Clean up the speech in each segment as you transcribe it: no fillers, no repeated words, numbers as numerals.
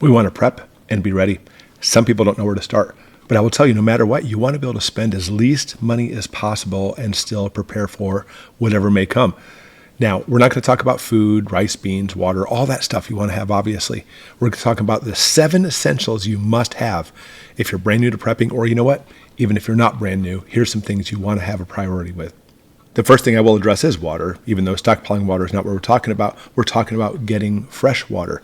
We want to prep and be ready. Some people don't know where to start, but I will tell you, no matter what, you want to be able to spend as least money as possible and still prepare for whatever may come. Now, we're not going to talk about food, rice, beans, water, all that stuff you want to have, obviously. We're going to talk about the 7 essentials you must have if you're brand new to prepping, or you know what, even if you're not brand new, here's some things you want to have a priority with. The first thing I will address is water, even though stockpiling water is not what we're talking about. We're talking about getting fresh water.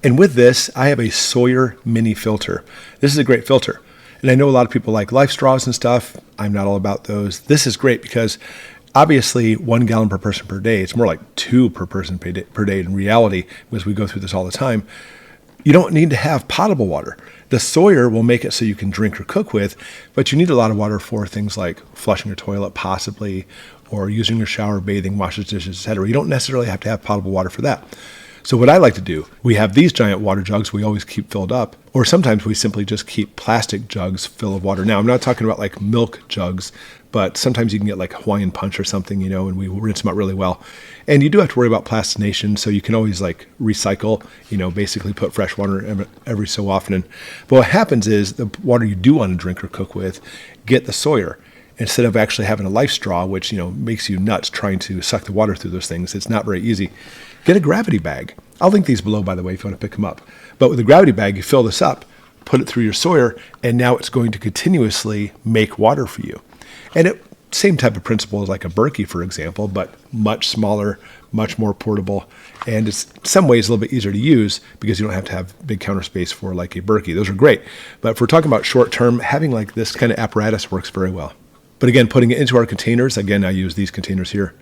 And with this, I have a Sawyer mini filter. This is a great filter. And I know a lot of people like life straws and stuff. I'm not all about those. This is great because obviously 1 gallon per person per day. It's more like 2 per person per day in reality, because we go through this all the time. You don't need to have potable water. The Sawyer will make it so you can drink or cook with, but you need a lot of water for things like flushing your toilet possibly, or using your shower, bathing, washing dishes, etc. You don't necessarily have to have potable water for that. So what I like to do, we have these giant water jugs we always keep filled up, or sometimes we simply just keep plastic jugs full of water. Now, I'm not talking about like milk jugs, but sometimes you can get like Hawaiian Punch or something, and we rinse them out really well. And you do have to worry about plastination, so you can always like recycle, basically put fresh water every so often. But what happens is the water you do want to drink or cook with, get the Sawyer. Instead of actually having a life straw, which makes you nuts trying to suck the water through those things. It's not very easy. Get a gravity bag. I'll link these below, by the way, if you want to pick them up. But with a gravity bag, you fill this up, put it through your Sawyer, and now it's going to continuously make water for you. And same type of principle as like a Berkey, for example, but much smaller, much more portable, and it's in some ways a little bit easier to use because you don't have to have big counter space for like a Berkey. Those are great. But if we're talking about short term, having like this kind of apparatus works very well. But again, putting it into our containers, again, I use these containers here.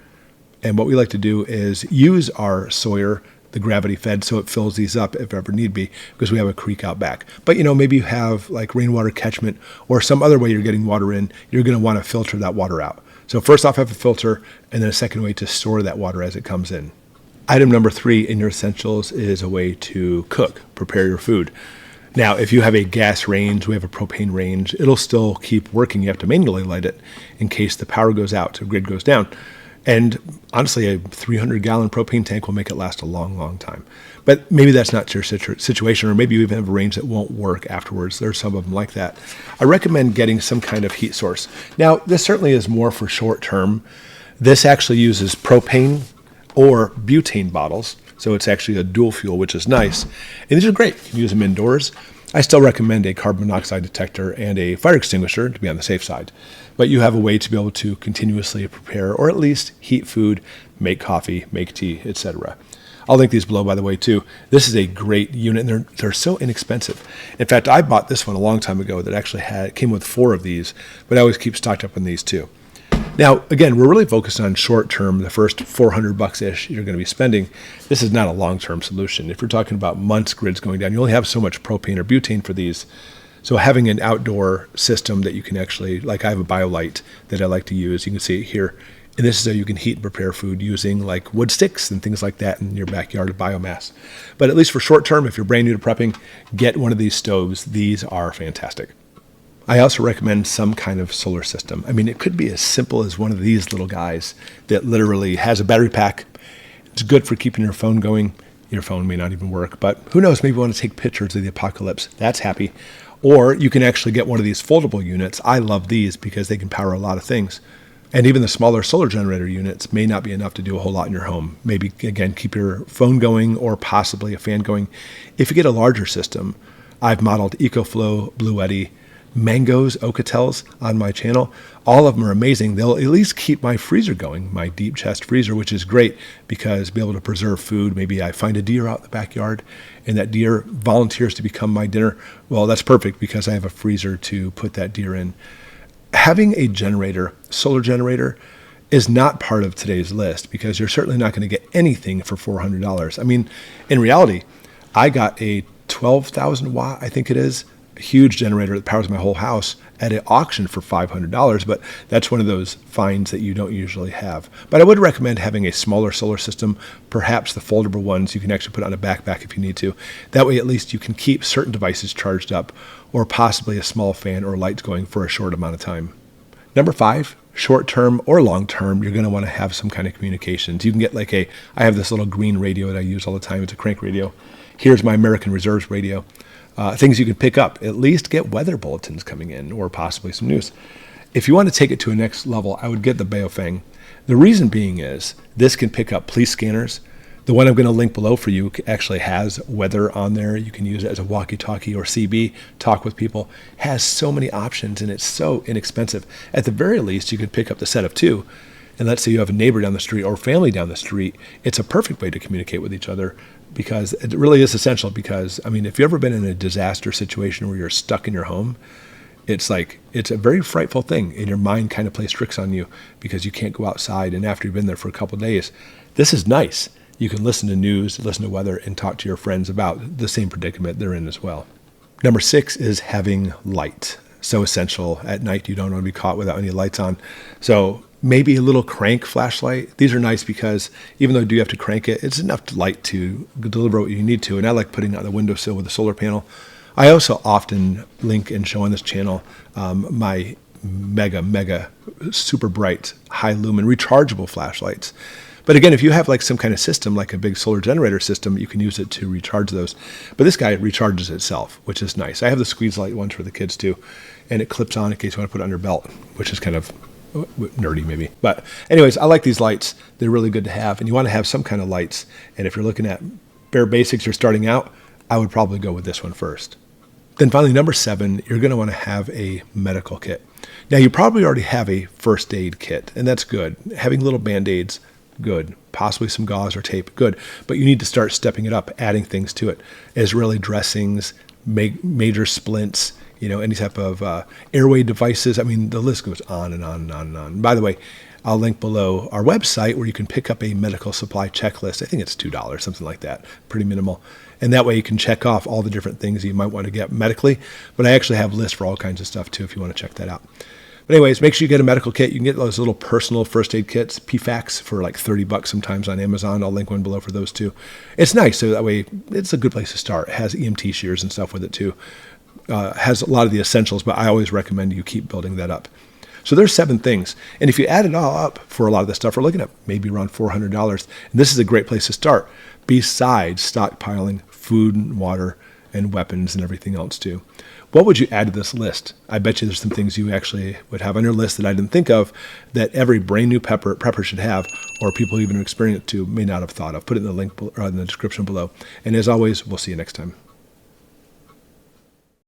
And what we like to do is use our Sawyer, the gravity fed, so it fills these up if ever need be, because we have a creek out back. But maybe you have like rainwater catchment or some other way you're getting water in, you're going to want to filter that water out. So first off, have a filter, and then a second way to store that water as it comes in. Item number 3 in your essentials is a way to cook, prepare your food. Now, if you have a gas range, we have a propane range, it'll still keep working. You have to manually light it in case the power goes out, the grid goes down. And honestly, a 300-gallon propane tank will make it last a long, long time. But maybe that's not your situation, or maybe you even have a range that won't work afterwards. There's some of them like that. I recommend getting some kind of heat source. Now, this certainly is more for short term. This actually uses propane or butane bottles. So it's actually a dual fuel, which is nice. And these are great. You can use them indoors. I still recommend a carbon monoxide detector and a fire extinguisher to be on the safe side. But you have a way to be able to continuously prepare, or at least heat food, make coffee, make tea, etc. I'll link these below, by the way, too. This is a great unit, and they're so inexpensive. In fact, I bought this one a long time ago that actually came with 4 of these, but I always keep stocked up on these too. Now, again, we're really focused on short term, the first $400-ish you're going to be spending. This is not a long-term solution. If you're talking about months grids going down, you only have so much propane or butane for these. So having an outdoor system that you can actually, like I have a Biolite that I like to use, you can see it here. And this is how you can heat and prepare food using like wood sticks and things like that in your backyard of biomass. But at least for short term, if you're brand new to prepping, get one of these stoves. These are fantastic. I also recommend some kind of solar system. I mean, it could be as simple as one of these little guys that literally has a battery pack. It's good for keeping your phone going. Your phone may not even work, but who knows, maybe you want to take pictures of the apocalypse. That's happy. Or you can actually get one of these foldable units. I love these because they can power a lot of things. And even the smaller solar generator units may not be enough to do a whole lot in your home. Maybe, again, keep your phone going or possibly a fan going. If you get a larger system, I've modeled EcoFlow, Bluetti, Mangoes, Okatels on my channel. All of them are amazing. They'll at least keep my freezer going, my deep chest freezer, which is great because be able to preserve food. Maybe I find a deer out in the backyard and that deer volunteers to become my dinner. Well, that's perfect because I have a freezer to put that deer in. Having a generator, solar generator, is not part of today's list because you're certainly not going to get anything for $400. I mean, in reality, I got a 12,000 watt, I think it is, huge generator that powers my whole house at an auction for $500, but that's one of those finds that you don't usually have. But I would recommend having a smaller solar system, perhaps the foldable ones you can actually put on a backpack if you need to. That way at least you can keep certain devices charged up, or possibly a small fan or lights going for a short amount of time. Number 5, short term or long term, you're going to want to have some kind of communications. You can get like I have this little green radio that I use all the time. It's a crank radio. Here's my American Reserves radio. Things you can pick up. At least get weather bulletins coming in or possibly some news. If you want to take it to a next level, I would get the Baofeng. The reason being is this can pick up police scanners. The one I'm going to link below for you actually has weather on there. You can use it as a walkie-talkie or CB, talk with people. Has so many options and it's so inexpensive. At the very least, you could pick up the set of 2. And let's say you have a neighbor down the street or family down the street. It's a perfect way to communicate with each other because it really is essential. Because, I mean, if you've ever been in a disaster situation where you're stuck in your home, it's a very frightful thing. And your mind kind of plays tricks on you because you can't go outside. And after you've been there for a couple of days, this is nice. You can listen to news, listen to weather, and talk to your friends about the same predicament they're in as well. Number 6 is having light. So essential. At night, you don't want to be caught without any lights on. So maybe a little crank flashlight. These are nice because even though you do have to crank it, it's enough light to deliver what you need to. And I like putting it on the windowsill with a solar panel. I also often link and show on this channel my mega super bright high lumen rechargeable flashlights. But again, if you have like some kind of system, like a big solar generator system, you can use it to recharge those. But this guy recharges itself, which is nice. I have the squeeze light ones for the kids too, and it clips on in case you want to put it on your belt, which is kind of nerdy maybe. But anyways, I like these lights. They're really good to have, and you want to have some kind of lights. And if you're looking at bare basics, you're starting out, I would probably go with this one first. Then finally, number 7, you're going to want to have a medical kit. Now, you probably already have a first aid kit, and that's good. Having little Band-Aids, good. Possibly some gauze or tape, good. But you need to start stepping it up, adding things to it. Israeli dressings, major splints, any type of airway devices. I mean, the list goes on and on and on and on. By the way, I'll link below our website where you can pick up a medical supply checklist. I think it's $2, something like that. Pretty minimal. And that way you can check off all the different things you might want to get medically. But I actually have lists for all kinds of stuff too if you want to check that out. But anyways, make sure you get a medical kit. You can get those little personal first aid kits, PFACs, for like $30 sometimes on Amazon. I'll link one below for those too. It's nice, so that way it's a good place to start. It has EMT shears and stuff with it too. Has a lot of the essentials, but I always recommend you keep building that up. So there's 7 things. And if you add it all up for a lot of this stuff, we're looking at maybe around $400. And this is a great place to start, besides stockpiling food and water and weapons and everything else too. What would you add to this list? I bet you there's some things you actually would have on your list that I didn't think of that every brand new prepper should have, or people even experienced to may not have thought of. Put it in the link in the description below. And as always, we'll see you next time.